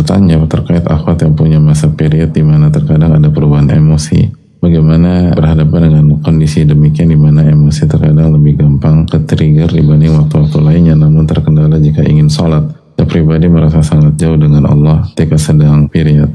bertanya terkait akhwat yang punya masa period di mana terkadang ada perubahan emosi. Bagaimana berhadapan dengan kondisi demikian di mana emosi terkadang lebih gampang ke-trigger dibanding waktu-waktu lainnya, namun terkendala jika ingin sholat. Saya pribadi merasa sangat jauh dengan Allah ketika sedang period.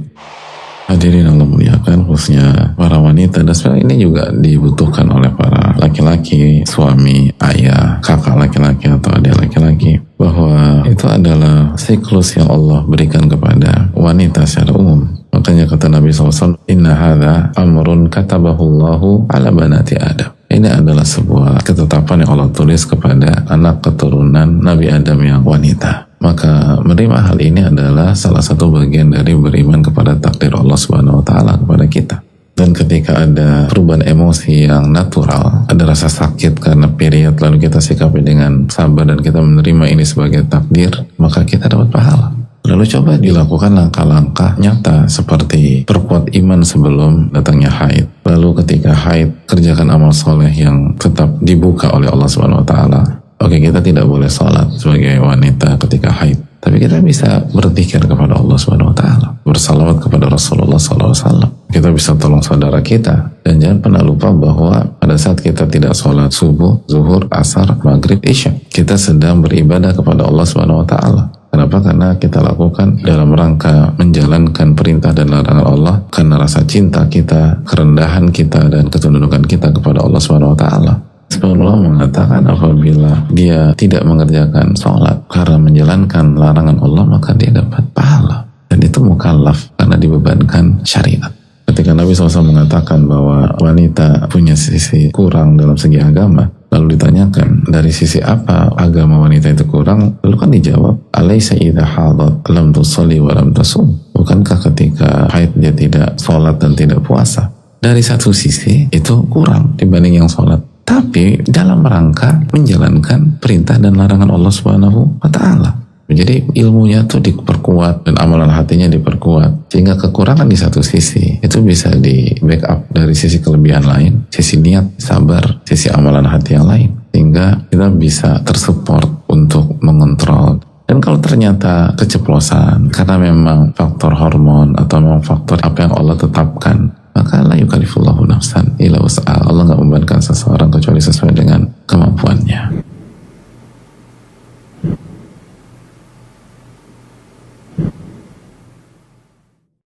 Hadirin Allah muliakan, khususnya para wanita, dan sebenarnya ini juga dibutuhkan oleh para laki-laki, suami, ayah, kakak laki-laki atau adik laki-laki, bahwa itu adalah siklus yang Allah berikan kepada wanita secara umum. Makanya kata Nabi SAW, inna hadha amrun katabahullahu ala banati Adam. Ini adalah sebuah ketetapan yang Allah tulis kepada anak keturunan Nabi Adam yang wanita. Maka menerima hal ini adalah salah satu bagian dari beriman kepada takdir Allah Subhanahu wa taala kepada kita. Dan ketika ada perubahan emosi yang natural, ada rasa sakit karena period, lalu kita sikapi dengan sabar dan kita menerima ini sebagai takdir, maka kita dapat pahala. Lalu coba dilakukan langkah-langkah nyata seperti perkuat iman sebelum datangnya haid. Lalu ketika haid, kerjakan amal soleh yang tetap dibuka oleh Allah Subhanahu wa taala. Oke, kita tidak boleh sholat sebagai wanita ketika haid, tapi kita bisa berzikir kepada Allah Subhanahu wa taala, bersalawat kepada Rasulullah SAW. Kita bisa tolong saudara kita, dan jangan pernah lupa bahwa pada saat kita tidak sholat subuh, zuhur, asar, maghrib, isya, kita sedang beribadah kepada Allah Subhanahu wa taala. Kenapa? Karena kita lakukan dalam rangka menjalankan perintah dan larangan Allah karena rasa cinta kita, kerendahan kita, dan ketundukan kita kepada Allah Subhanahu wa taala. Rasulullah mengatakan apabila dia tidak mengerjakan sholat karena menjalankan larangan Allah, maka dia dapat pahala. Dan itu mukallaf karena dibebankan syariat. Ketika Nabi SAW mengatakan bahwa wanita punya sisi kurang dalam segi agama, lalu ditanyakan dari sisi apa agama wanita itu kurang, lalu kan dijawab, alaysa idha hadat lam tusalli wa lam tasum. Bukankah ketika haid dia tidak sholat dan tidak puasa? Dari satu sisi itu kurang dibanding yang sholat, tapi dalam rangka menjalankan perintah dan larangan Allah Subhanahu wa taala. Jadi ilmunya tuh diperkuat dan amalan hatinya diperkuat, sehingga kekurangan di satu sisi itu bisa di backup dari sisi kelebihan lain, sisi niat, sabar, sisi amalan hati yang lain, sehingga kita bisa tersupport untuk mengontrol. Dan kalau ternyata keceplosan karena memang faktor hormon atau memang faktor apa yang Allah tetapkan, maka la yukallifullahu nafsan illa wus'aha. Allah nggak membebankan seseorang kecuali sesuai dengan